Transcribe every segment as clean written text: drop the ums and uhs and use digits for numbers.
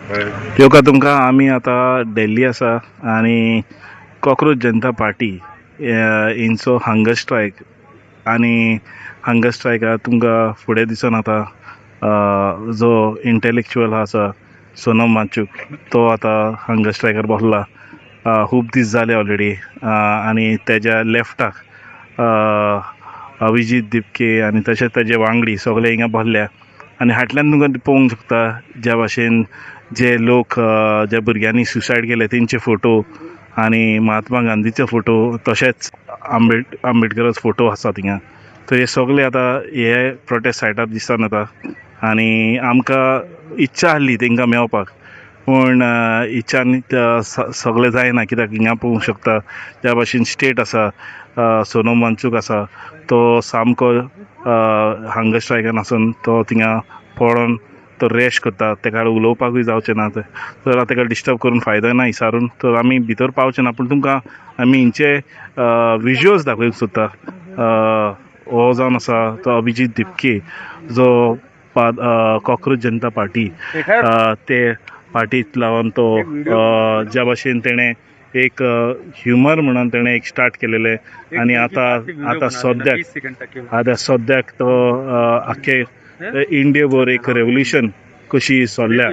तेवका तुमकां आमी आतां दिल्ली आसा आनी कॉक्रोच जनता पार्टी इंचो हंगर स्ट्रायक आनी हंगर स्ट्रायका तुमकां फुडें दिसून आतां जो इंटेलेक्च्युअल आसा सोनम वांगचूक तो आतां हंगर स्ट्रायकार बसला खूब दीस जाले ऑलरेडी आनी तेज्या लेफ्टाक अभिजीत दिपके आनी तशेंच तेजे वांगडी सगळे हिंगा बसल्या आनी हाटल्यान तुमकां पळोवंक शकता ज्या भाशेन जे लोक ज्या भुरग्यांनी सुसायड केले तेंचे फोटो आनी महात्मा गांधीचे फोटो तशेंच आंबेडकराचो फोटो आसा थिंगा तर हे सगळे आतां हे प्रोटेस्ट सायटार दिसतान येता आनी आमकां इच्छा आसली तेंकां मेळपाक पूण इच्छान सगळें जायना कित्याक हिंगा पळोवंक शकता ज्या भाशेन स्टेट आसा सोनम वांगचूक आसा तो सामको हंगर स्ट्रायकान आसून तो थिंगा पळोवन तो रेस्ट करता तेका उलोवपाकूय जावचें ना तर तेका डिस्टर्ब करून फायदो ना विचारून तर आमी भितर पावचे ना पूण तुमकां आमी हिंचे विज्युअल्स दाखोवंक सोदता हो जावन आसा तो अभिजीत दिपके जो कॉक्रोच जनता पार्टी ते पार्टींत लावन तो ज्या भाशेन तेणें एक ह्युमर म्हणून तेणें एक स्टार्ट केलेलें आनी आतां सद्याक तो आख्खे इंडिये भर एक रेवल्युशन कशी चल्ल्या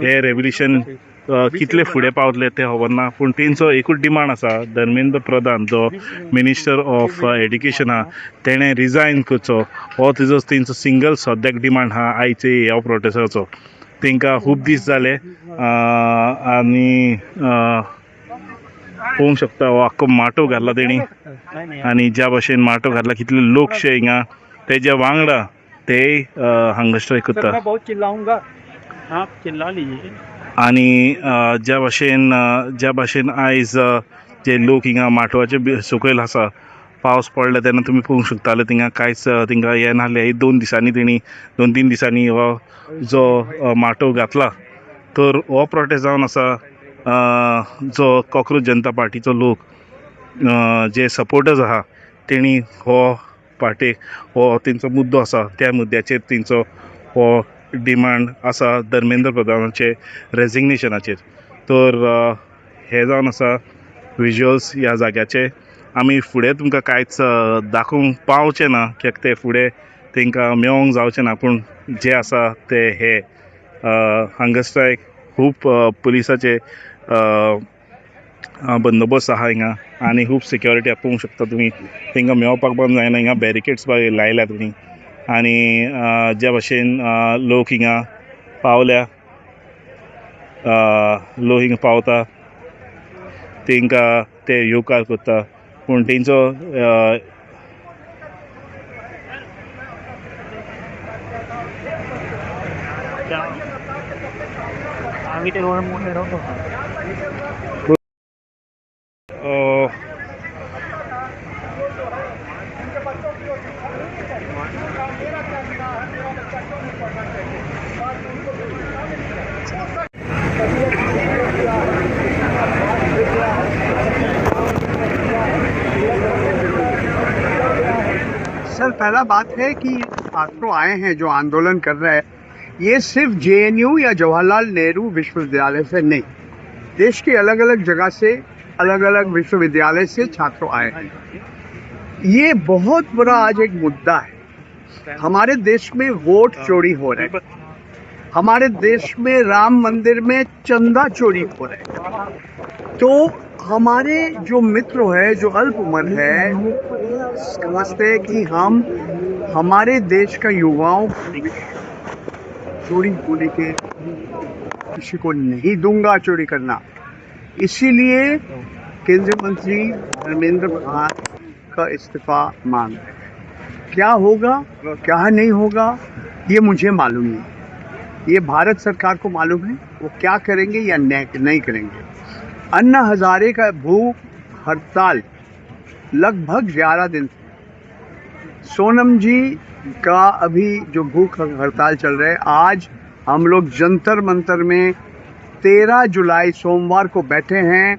हे रेवल्युशन कितले फुडें पावतले ते खबर ना पूण तेंचो एकूच डिमांड आसा धर्मेंद्र प्रधान जो मिनिस्टर ऑफ एड्युकेशन आहा तेणें रिजायन करचो हो तेंचो सिंगल सद्याक डिमांड आहा आयचे ह्या प्रोटेस्टाचो तेंकां खूब दीस जाले आनी पळोवंक शकता हो आख्खो माटो घातला तेणी आनी ज्या भाशेन माटो घातला कितले लोकशे हिंगा तेज्या वांगडा ते हंगर स्ट्रायक करता आनी ज्या भाशेन आयज जे लोक हिंगा माटवाचे सकयल आसा पावस पडले तेन्ना तुमी पळोवंक शकताले थिंगा कांयच तिंगा हें नासलें 2 दिसांनी तेणी 2-3 दिसांनी हो जो माटो घातला तर हो प्रोटेस्ट जावन आसा जो कॉक्रोच जनता पार्टीचो लोक जे सपोर्टर्स आहा तेणी हो पार्टेक हो तेंचो मुद्दो आसा त्या मुद्द्याचेर तेंचो हो डिमांड आसा धर्मेंद्र प्रधानाचे रेजिग्नेशनाचेर तर हे जावन आसा विज्युअल्स ह्या जाग्याचे आमी फुडें तुमकां कांयच दाखोवंक पावचे ना कित्याक ते फुडें तेंकां मेळोंक जावचें ना पूण जे आसा ते हे हंगर स्ट्रायक खूब पुलिसाचे बंदोबस्त आहा हिंगा आनी खूब सिक्युरिटी पळोवंक शकता तुमी तेंकां मेळपाक पण जायना हिंगा बॅरिकेड्स लायल्या तुमी आनी ज्या भाशेन लोक हिंगा पावल्या लोक हिंगा पावता तेंकां ते येवकार करता पूण तेंचो सर पहला बात है कि छात्रों आए हैं जो आंदोलन कर रहे हैं ये सिर्फ जेएनयू या जवाहरलाल नेहरू विश्वविद्यालय से नहीं, देश के अलग अलग जगह से अलग अलग विश्वविद्यालय से छात्र आए हैं। ये बहुत बड़ा आज एक मुद्दा है। हमारे देश में वोट चोरी हो रहे हैं, हमारे देश में राम मंदिर में चंदा चोरी हो रहे हैं। तो हमारे जो मित्र है, जो अल्प उम्र है, समझते हैं कि हम हमारे देश का युवाओं चोरी होने के किसी को नहीं दूंगा चोरी करना, इसीलिए केंद्रीय मंत्री धर्मेंद्र प्रधान का इस्तीफा मांग रहे हैं। क्या होगा क्या नहीं होगा ये मुझे मालूम नहीं, ये भारत सरकार को मालूम है वो क्या करेंगे या नहीं करेंगे। अन्ना हजारे का भूख हड़ताल लगभग 11 दिन, सोनम जी का अभी जो भूख हड़ताल चल रहा है, आज हम लोग जंतर मंतर में 13 जुलाई सोमवार को बैठे हैं,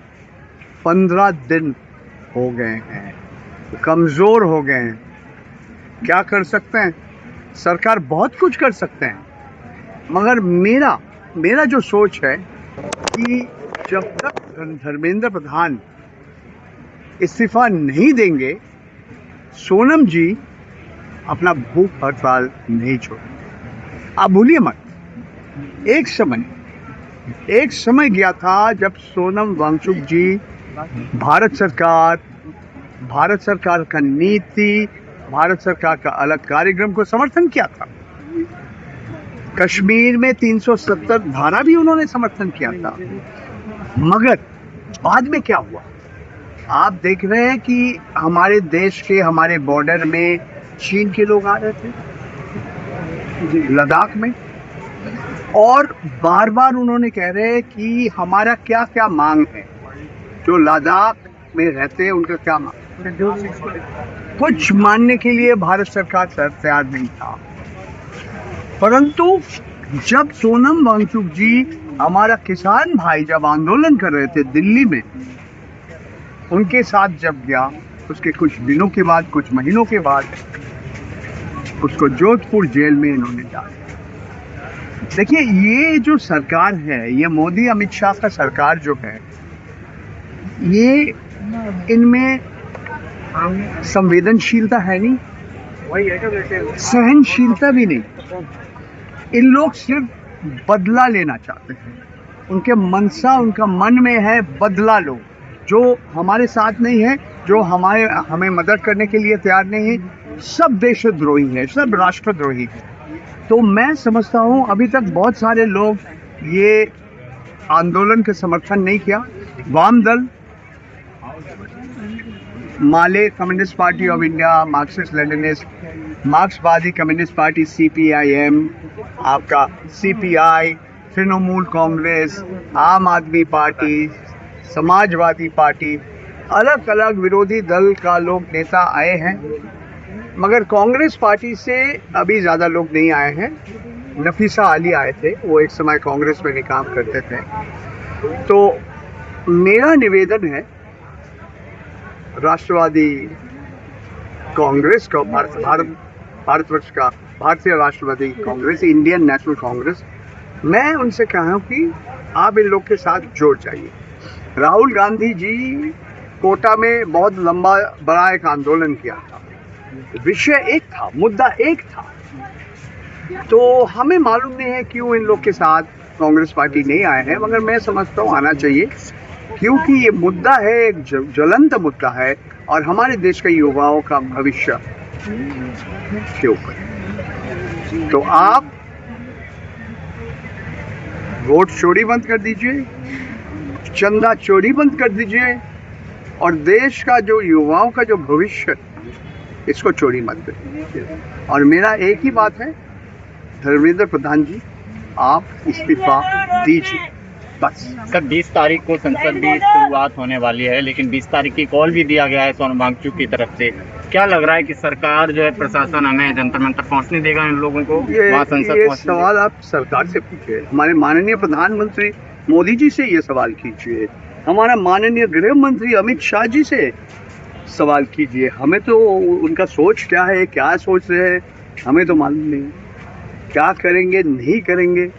15 दिन हो गए हैं, कमज़ोर हो गए हैं। क्या कर सकते हैं? सरकार बहुत कुछ कर सकते हैं, मगर मेरा मेरा जो सोच है कि जब तक धर्मेंद्र प्रधान इस्तीफा नहीं देंगे, सोनम जी अपना भूख हड़ताल नहीं छोड़ेंगे। आप भूलिए मत, एक समय गया था जब सोनम वांगचुक जी भारत सरकार का नीति, भारत सरकार का अलग कार्यक्रम को समर्थन किया था। कश्मीर में 370 धारा भी उन्होंने समर्थन किया था। मगर बाद में क्या हुआ? आप देख रहे हैं कि हमारे देश के, हमारे बॉर्डर में चीन के लोग आ रहे थे, लद्दाख में, और बार बार उन्होंने कह रहे हैं कि हमारा क्या क्या मांग है। जो लद्दाख में रहते हैं उनका क्या मांग, कुछ मानने के लिए भारत सरकार तैयार नहीं था। परंतु जब सोनम वांगचुक जी, हमारा किसान भाई, जब आंदोलन कर रहे थे दिल्ली में, उनके साथ जब गया, उसके कुछ दिनों के बाद, कुछ महीनों के बाद उसको जोधपुर जेल में इन्होंने डाला। देखिए, ये जो सरकार है, ये मोदी अमित शाह का सरकार जो है, ये इनमें संवेदनशीलता है नहीं, सहनशीलता भी नहीं। इन लोग सिर्फ बदला लेना चाहते हैं। उनके उनका मन में है बदला लो। जो हमारे साथ नहीं है, जो हमें मदद करने के लिए तैयार नहीं है, सब देशद्रोही है, सब राष्ट्रद्रोही है। तो मैं समझता हूँ अभी तक बहुत सारे लोग ये आंदोलन के समर्थन नहीं किया। वाम दल, Male communist party of India, Marxist Leninist, मार्क्सवादी कम्युनिस्ट पार्टी CPIM, आपका CPI, Trinamool Congress, Aam Aadmi party, Samajwadi party, अलग अलग विरोधी दल का लोग नेता आए हैं। मगर कांग्रेस पार्टी से अभी ज़्यादा लोग नहीं आए हैं। नफीसा अली आए थे, वो एक समय कांग्रेस में भी काम करते थे। तो मेरा निवेदन है राष्ट्रवादी कांग्रेस का, भारतवर्ष का भारतीय राष्ट्रवादी कांग्रेस, इंडियन नेशनल कांग्रेस, मैं उनसे कहा हूँ कि आप इन लोग के साथ जुड़ जाइए। राहुल गांधी जी कोटा में बहुत लंबा बड़ा एक आंदोलन किया था, विषय एक था, मुद्दा एक था। तो हमें मालूम नहीं है क्यों इन लोग के साथ कांग्रेस पार्टी नहीं आए हैं, मगर मैं समझता हूँ आना चाहिए, क्योंकि ये मुद्दा है, एक ज्वलंत मुद्दा है, और हमारे देश के युवाओं का भविष्य के ऊपर। तो आप वोट चोरी बंद कर दीजिए, चंदा चोरी बंद कर दीजिए, और देश का जो युवाओं का जो भविष्य, इसको चोरी मत करिए। और मेरा एक ही बात है, धर्मेंद्र प्रधान जी, आप इस्तीफा दीजिए बस। सर, 20 तारीख को संसद की शुरुआत होने वाली है, लेकिन 20 तारीख की कॉल भी दिया गया है सोनम वांगचुक की तरफ से। क्या लग रहा है कि सरकार जो है, प्रशासन हमें जंतर मंतर पहुंचने देगा इन लोगों को? ये सवाल आप सरकार से पूछिए, हमारे माननीय प्रधानमंत्री मोदी जी से ये सवाल कीजिए, हमारा माननीय गृह मंत्री अमित शाह जी से सवाल कीजिए। हमें तो उनका सोच क्या है, क्या सोच रहे हैं, हमें तो मालूम नहीं। क्या करेंगे, नहीं करेंगे,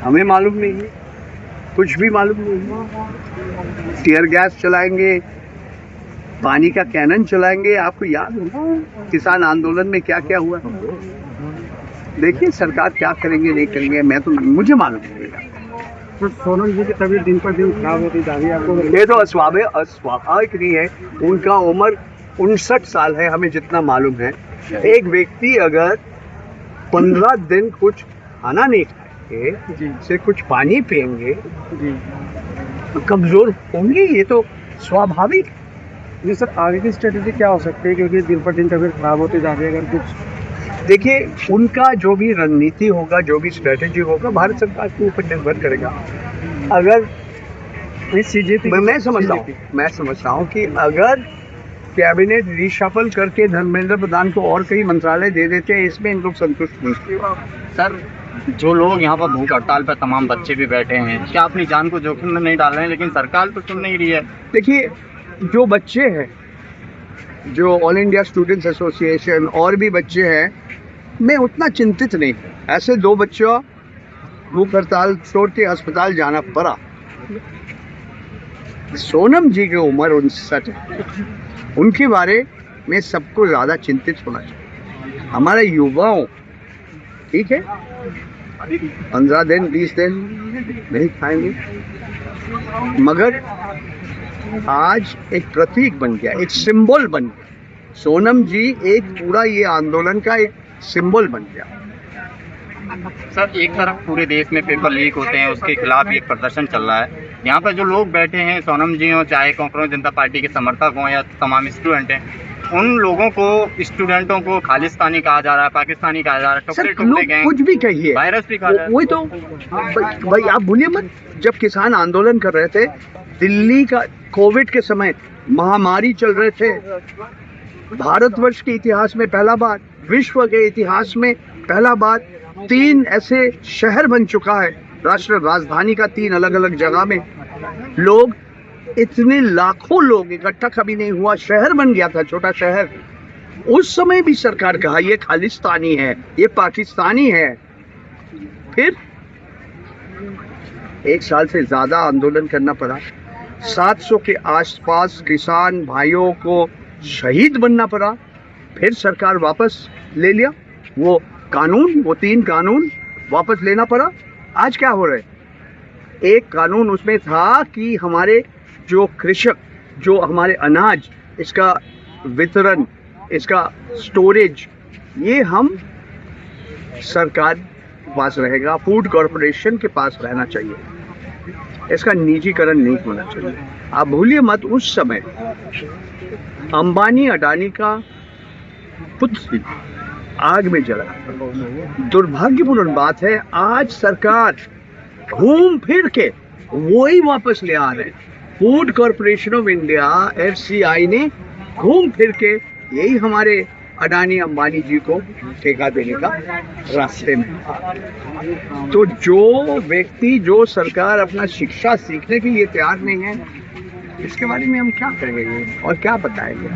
हमें मालूम नहीं है, कुछ भी मालूम नहीं है। टीयर गैस चलाएंगे, पानी का कैनन चलाएंगे। आपको याद होगा किसान आंदोलन में क्या क्या हुआ। देखिए सरकार क्या करेंगे, नहीं करेंगे, मुझे मालूम नहीं है। तो सोनम जी की तबीयत दिन पर दिन खराब होती जा रही है, आपको? ये तो अस्वाभाविक नहीं है। उनका उम्र 59 साल है, हमें जितना मालूम है। एक व्यक्ति अगर 15 दिन कुछ खाना नहीं खाएंगे, से कुछ पानी पिएंगे, तो कमजोर होंगे, ये तो स्वाभाविक है। जी सर, आगे की स्ट्रेटेजी क्या हो सकती है, क्योंकि दिन पर दिन तबीयत खराब होती जा रही है? अगर कुछ देखिए, उनका जो भी रणनीति होगा, जो भी स्ट्रेटेजी होगा, भारत सरकार के ऊपर निर्भर करेगा। अगर मैं समझता हूँ कि अगर कैबिनेट रिशफल करके धर्मेंद्र प्रधान को और कई मंत्रालय दे देते हैं, इसमें इन लोग संतुष्ट नहीं। सर, जो लोग यहाँ पर भूख हड़ताल पर, तमाम बच्चे भी बैठे हैं, क्या अपनी जान को जोखिम में नहीं डाल रहे हैं? लेकिन सरकार तो सुन नहीं रही है। देखिए, जो बच्चे हैं, जो ऑल इंडिया स्टूडेंट्स एसोसिएशन और भी बच्चे हैं, मैं उतना चिंतित नहीं। ऐसे 2 बच्चों भूख हड़ताल छोड़ के अस्पताल जाना पड़ा। सोनम जी की उम्र 59 है, उनके बारे में सबको ज़्यादा चिंतित होना चाहिए। हमारे युवाओं, ठीक है, 15 दिन 20 दिन नहीं खाएंगे, मगर आज एक प्रतीक बन गया, एक सिंबल बन गया। सोनम जी एक पूरा ये आंदोलन का एक सिंबल बन गया। सर, एक तरफ पूरे देश में पेपर लीक होते हैं, उसके खिलाफ एक प्रदर्शन चल रहा है। यहाँ पर जो लोग बैठे हैं, सोनम जी हो, चाहे कांग्रेस जनता पार्टी के समर्थक हों या तमाम स्टूडेंट हैं, उन लोगों को, स्टूडेंटों को खालिस्तानी कहा जा रहा है, पाकिस्तानी कहा जा रहा है, सर, टुकड़े लोग गए, कुछ भी कहिए, वायरस भी कहा जा रहा है। वही तो भाई आप भूलिए मत, जब किसान आंदोलन कर रहे थे, दिल्ली का कोविड के समय महामारी चल रहे थे, भारतवर्ष के इतिहास में पहला बार, विश्व के इतिहास में पहला बार 3 ऐसे शहर बन चुका है, राष्ट्र राजधानी का 3 अलग अलग जगह में लोग, इतने लाखों लोग इकट्ठा कभी नहीं हुआ, शहर बन गया था, छोटा शहर। उस समय भी सरकार कहा ये खालिस्तानी है, ये पाकिस्तानी है। फिर 1 साल से ज्यादा आंदोलन करना पड़ा, 700 के आसपास किसान भाइयों को शहीद बनना पड़ा, फिर सरकार वापस ले लिया वो कानून, वो 3 कानून वापस लेना पड़ा। आज क्या हो रहा है, एक कानून उसमें था कि हमारे जो कृषक, जो हमारे अनाज, इसका वितरण, इसका स्टोरेज, ये हम सरकार के पास रहेगा, फूड कॉरपोरेशन के पास रहना चाहिए, इसका निजीकरण नहीं होना चाहिए। आप भूलिए मत, उस समय अंबानी अडानी का पुत्र आग में जला। दुर्भाग्यपूर्ण बात है, आज सरकार घूम फिर के वही वापस ले आ रहे हैं। Food corporation of India FCI ने घूम फिर के यही हमारे अडानी अंबानी जी को ठेका देने का रास्ते में। तो जो व्यक्ति, जो सरकार अपना शिक्षा सीखने के लिए तैयार नहीं है, इसके बारे में हम क्या करेंगे और क्या बताएंगे।